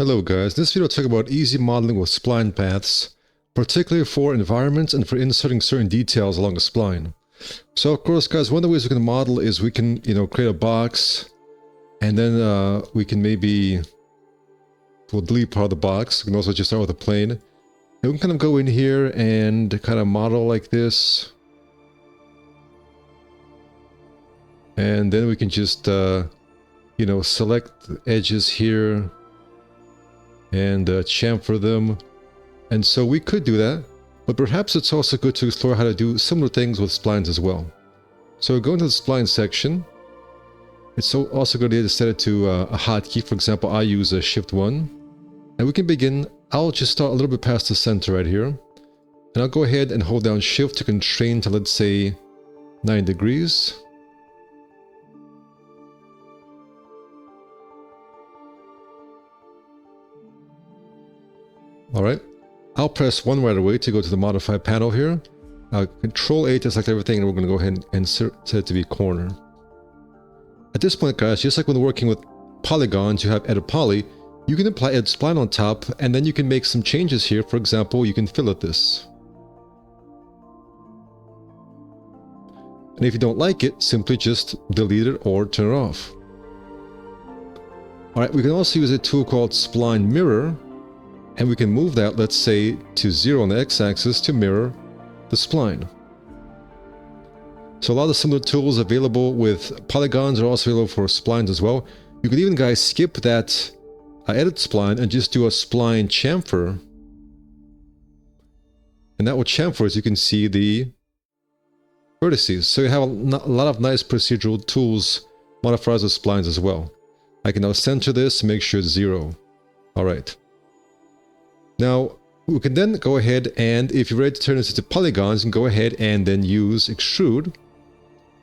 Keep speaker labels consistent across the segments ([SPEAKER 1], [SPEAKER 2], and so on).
[SPEAKER 1] Hello guys, in this video I'll talk about easy modeling with spline paths, particularly for environments and for inserting certain details along a spline. So of course guys, one of the ways we can model is we can, create a box, and then we can we'll delete part of the box. We can also just start with a plane. And we can kind of go in here and kind of model like this. And then we can just, select the edges here and chamfer them. And so we could do that, but perhaps it's also good to explore how to do similar things with splines as well. So go into the spline section. It's also good to set it to a hotkey. For example, I use Shift 1. And we can begin. I'll just start a little bit past the center right here. And I'll go ahead and hold down Shift to constrain to, let's say, 9 degrees. Alright, I'll press 1 right away to go to the modify panel here. Control A to select everything, and we're going to go ahead and set it to be corner. At this point guys, just like when working with polygons, you have edit poly, you can apply edit spline on top, and then you can make some changes here. For example, you can fillet this. And if you don't like it, simply just delete it or turn it off. Alright, we can also use a tool called spline mirror. And we can move that, let's say, to 0 on the x-axis to mirror the spline. So a lot of similar tools available with polygons are also available for splines as well. You can even, guys, skip that edit spline and just do a spline chamfer. And that will chamfer, as you can see, the vertices. So you have a lot of nice procedural tools, modifiers of splines as well. I can now center this, make sure it's 0. Alright. Now, we can then go ahead and, if you're ready to turn this into polygons, you can go ahead and then use extrude.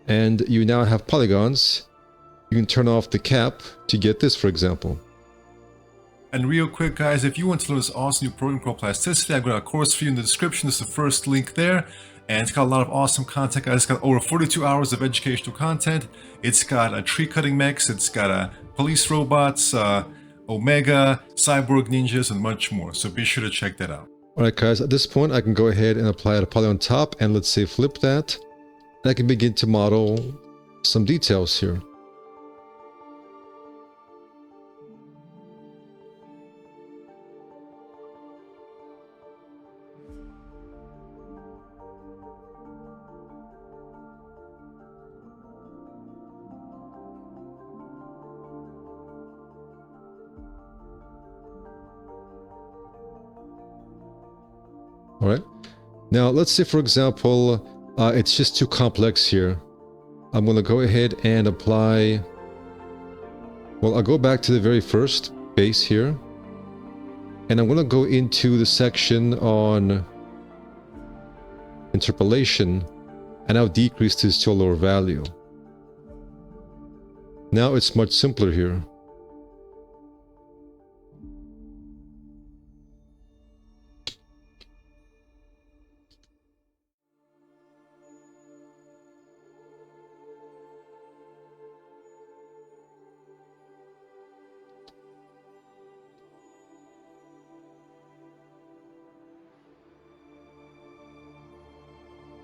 [SPEAKER 1] And you now have polygons. You can turn off the cap to get this, for example.
[SPEAKER 2] And real quick guys, if you want to learn this awesome new program called plasticity, I've got a course for you in the description. This is the first link there. And it's got a lot of awesome content, guys. It's got over 42 hours of educational content. It's got a tree cutting mechs. It's got police robots, Omega, cyborg ninjas, and much more. So be sure to check that out.
[SPEAKER 1] Alright guys, at this point I can go ahead and apply a poly on top, and let's say flip that. And I can begin to model some details here. Alright, now let's say, for example, it's just too complex here. I'm going to go ahead and apply... Well, I'll go back to the very first base here. And I'm going to go into the section on interpolation, and I'll decrease this to a lower value. Now it's much simpler here.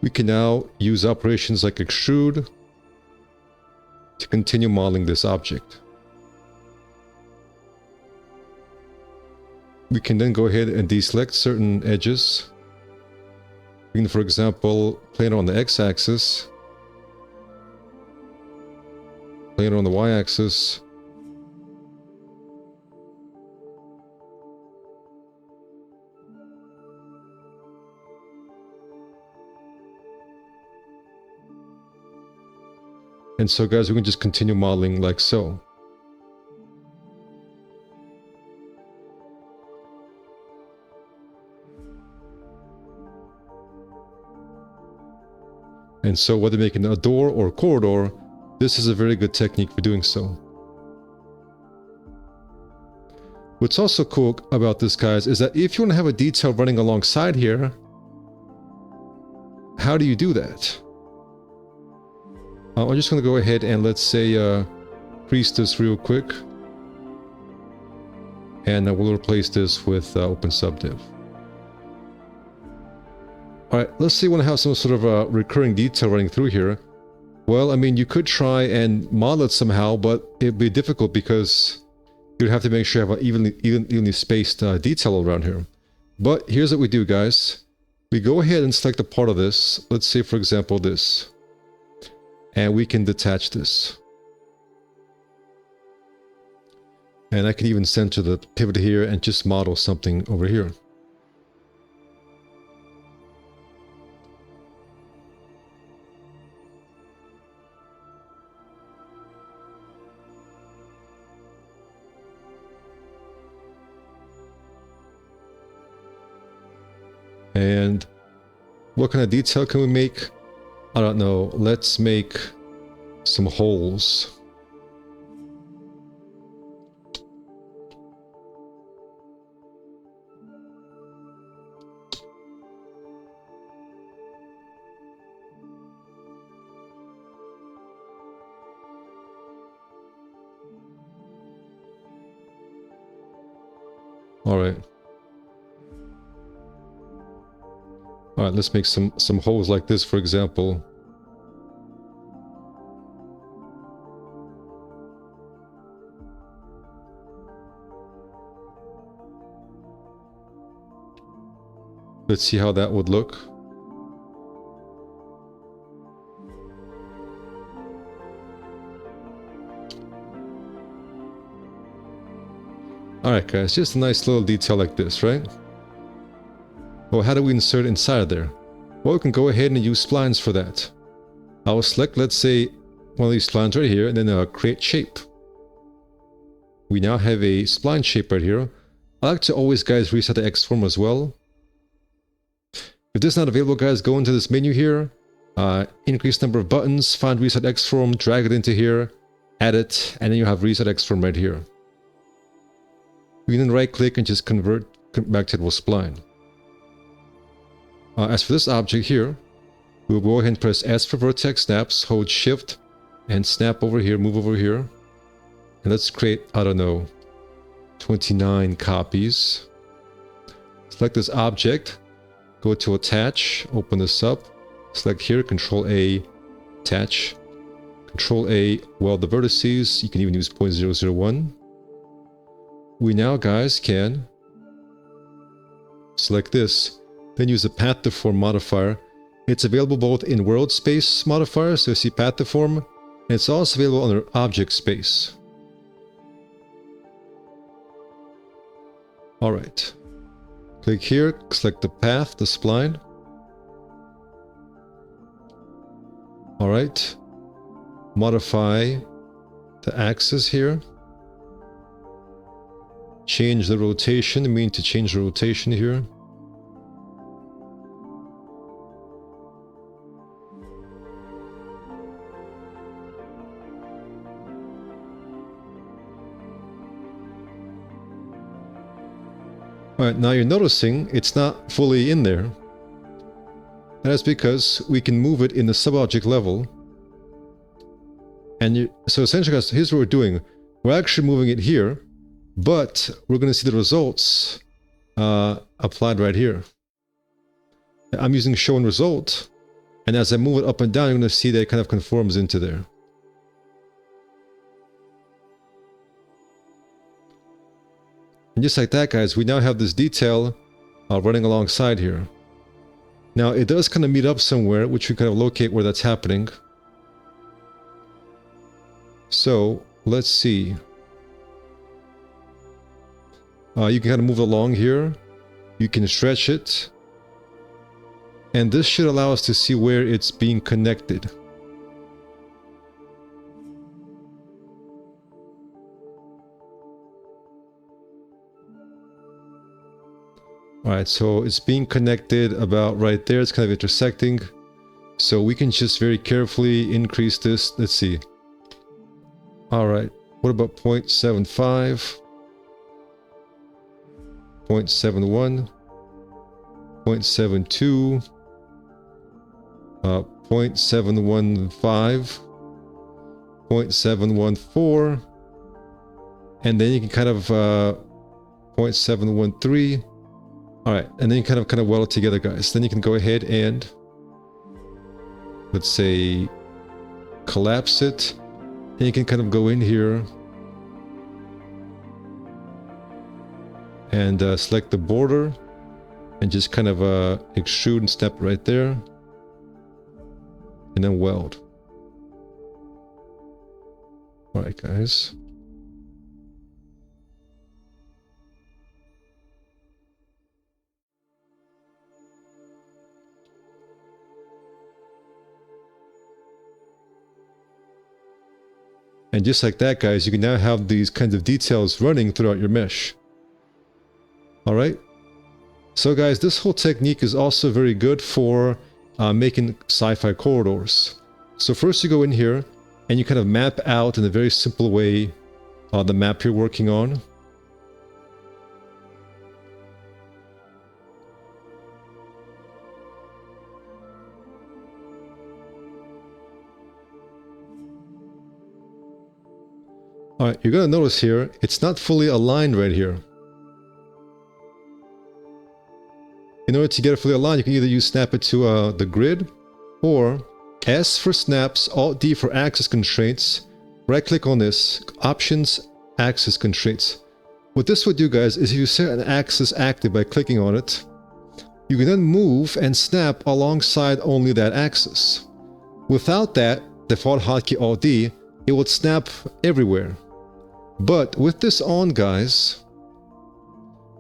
[SPEAKER 1] We can now use operations like extrude to continue modeling this object. We can then go ahead and deselect certain edges. We can, for example, plane it on the x-axis, plane it on the y-axis, and so guys, we can just continue modeling like so. And so whether making a door or a corridor, this is a very good technique for doing so. What's also cool about this, guys, is that if you want to have a detail running alongside here, how do you do that? I'm just going to go ahead and let's say increase this real quick. And we'll replace this with open subdiv. Alright, let's say you want to have some sort of a recurring detail running through here. Well, I mean, you could try and model it somehow, but it'd be difficult because you'd have to make sure you have an evenly spaced detail around here. But here's what we do, guys. We go ahead and select a part of this. Let's say, for example, this. And we can detach this. And I can even center the pivot here and just model something over here. And what kind of detail can we make? I don't know. Let's make some holes. All right. All right, let's make some holes like this, for example. Let's see how that would look. Alright guys, just a nice little detail like this, right? Well, how do we insert inside of there? Well, we can go ahead and use splines for that. I'll select, let's say, one of these splines right here, and then create shape. We now have a spline shape right here. I like to always, guys, reset the X form as well. If this is not available, guys, go into this menu here, increase number of buttons, find reset X form, drag it into here, add it, and then you have reset X form right here. We can then right click and just convert back to the spline. As for this object here, we'll go ahead and press S for vertex snaps, hold shift and snap over here, move over here. And let's create, I don't know, 29 copies. Select this object, go to attach, open this up, select here, Control A, attach, Control A, weld the vertices, you can even use 0.001. We now, guys, can select this, then use the path deform modifier. It's available both in world space modifier, so you see path deform, and it's also available under object space. Alright. Click here, select the path, the spline. Alright. Modify the axis here. Change the rotation, I mean to change the rotation here. Alright, now you're noticing it's not fully in there. And that's because we can move it in the subobject level. And so essentially, guys, here's what we're doing. We're actually moving it here, but we're going to see the results applied right here. I'm using show and result, and as I move it up and down, you're going to see that it kind of conforms into there. And just like that, guys, we now have this detail running alongside here. Now, it does kind of meet up somewhere, which we kind of locate where that's happening. So, let's see. You can kind of move along here. You can stretch it. And this should allow us to see where it's being connected. Alright, so it's being connected about right there. It's kind of intersecting. So we can just very carefully increase this. Let's see. Alright, what about 0.75? 0.71? 0.72? 0.715? 0.714? And then you can kind of 0.713. All right, and then you kind of weld it together, guys. Then you can go ahead and, let's say, collapse it. And you can kind of go in here and select the border and just kind of extrude and snap right there. And then weld. All right, guys. And just like that, guys, you can now have these kinds of details running throughout your mesh. All right. So guys, this whole technique is also very good for making sci-fi corridors. So first you go in here and you kind of map out in a very simple way the map you're working on. Alright, you're going to notice here, it's not fully aligned right here. In order to get it fully aligned, you can either use snap it to the grid, or S for snaps, Alt D for axis constraints. Right click on this, Options, Axis Constraints. What this would do, guys, is if you set an axis active by clicking on it, you can then move and snap alongside only that axis. Without that, default hotkey Alt D, it would snap everywhere. But with this on, guys,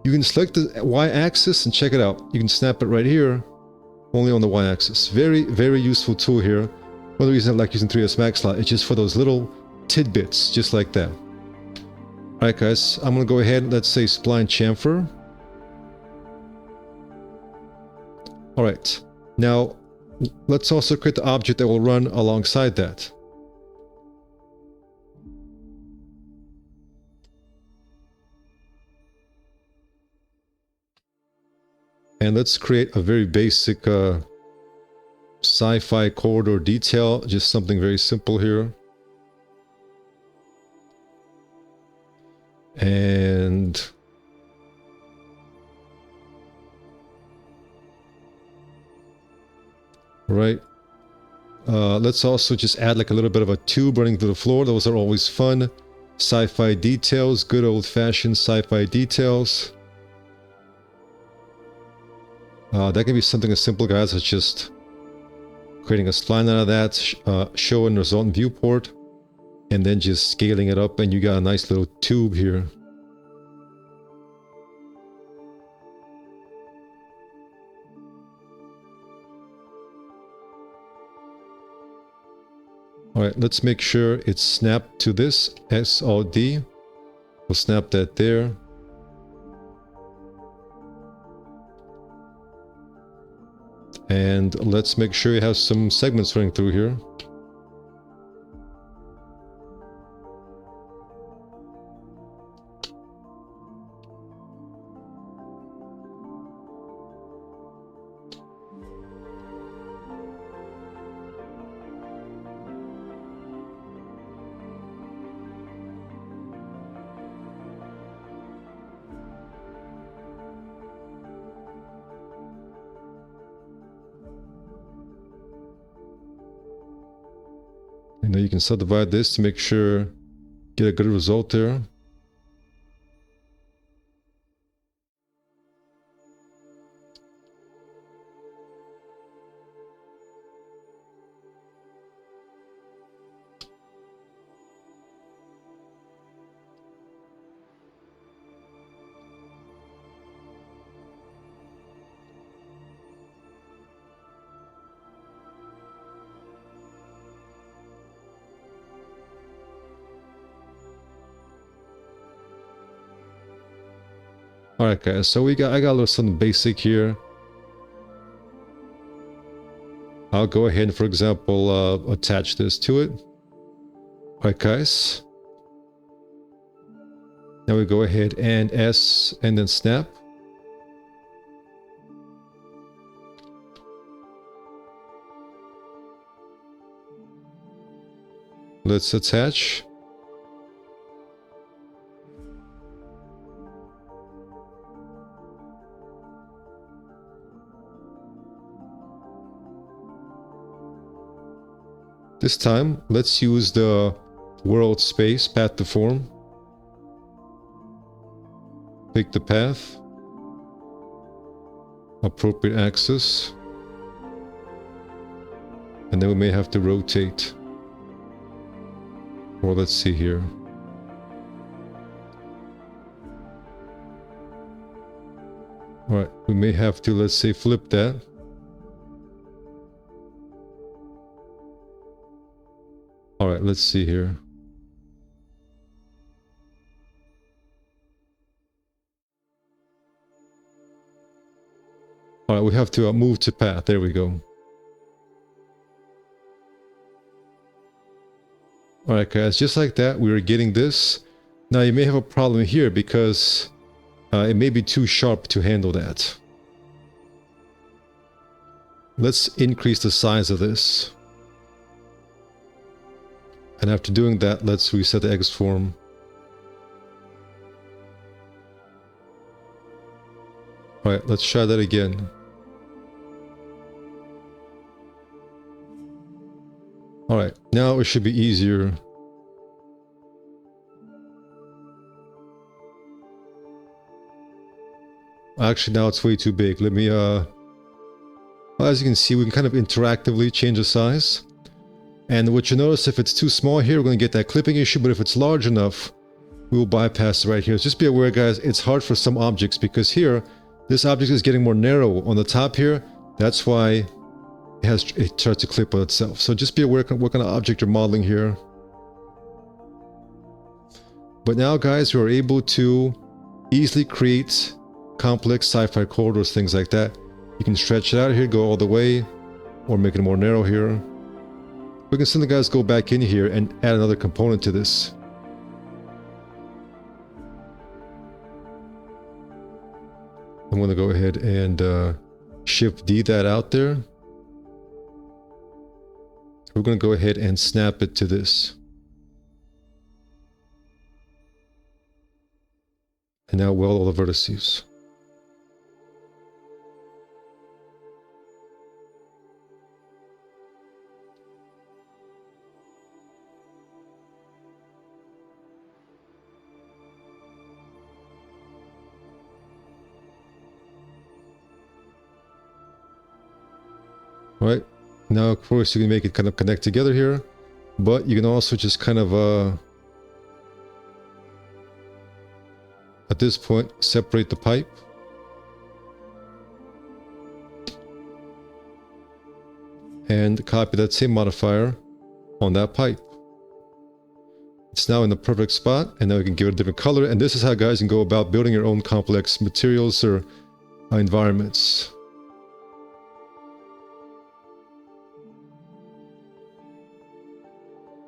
[SPEAKER 1] you can select the Y-axis and check it out. You can snap it right here, only on the Y-axis. Very, very useful tool here. One of the reasons I like using 3ds Max Slot is just for those little tidbits, just like that. Alright guys, I'm going to go ahead and let's say spline chamfer. Alright, now let's also create the object that will run alongside that. And let's create a very basic sci-fi corridor detail, just something very simple here. And right, let's also just add like a little bit of a tube running through the floor. Those are always fun. Sci-fi details, good old-fashioned sci-fi details. That can be something as simple, guys, as just creating a spline out of that, showing resultant viewport, and then just scaling it up, and you got a nice little tube here. Alright, let's make sure it's snapped to this, S-Alt-D. We'll snap that there. And let's make sure you have some segments running through here. And then you can subdivide this to make sure get a good result there. Alright guys, so I got a little something basic here. I'll go ahead and, for example, attach this to it. Alright guys. Now we go ahead and S and then snap. Let's attach. This time, let's use the world space path deform. Pick the path. Appropriate axis. And then we may have to rotate. Or let's see here. Alright, we may have to, let's say, flip that. Alright, let's see here. Alright, we have to move to path. There we go. Alright guys, just like that, we are getting this. Now you may have a problem here because it may be too sharp to handle that. Let's increase the size of this. And after doing that, let's reset the X form. Alright, let's try that again. Alright, now it should be easier. Actually, now it's way too big. Let me, well, as you can see, we can kind of interactively change the size. And what you notice, if it's too small here, we're going to get that clipping issue, but if it's large enough, we will bypass it right here. So just be aware, guys, it's hard for some objects because here, this object is getting more narrow on the top here. That's why it starts to clip on itself. So just be aware what kind of object you're modeling here. But now, guys, we are able to easily create complex sci-fi corridors, things like that. You can stretch it out here, go all the way, or make it more narrow here. We can simply, guys, go back in here and add another component to this. I'm going to go ahead and Shift D that out there. We're going to go ahead and snap it to this. And now weld all the vertices. Right, now of course you can make it kind of connect together here, but you can also just kind of at this point separate the pipe. And copy that same modifier on that pipe. It's now in the perfect spot, and now we can give it a different color. And this is how, guys, you can go about building your own complex materials or environments.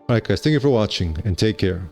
[SPEAKER 1] Alright guys, thank you for watching and take care.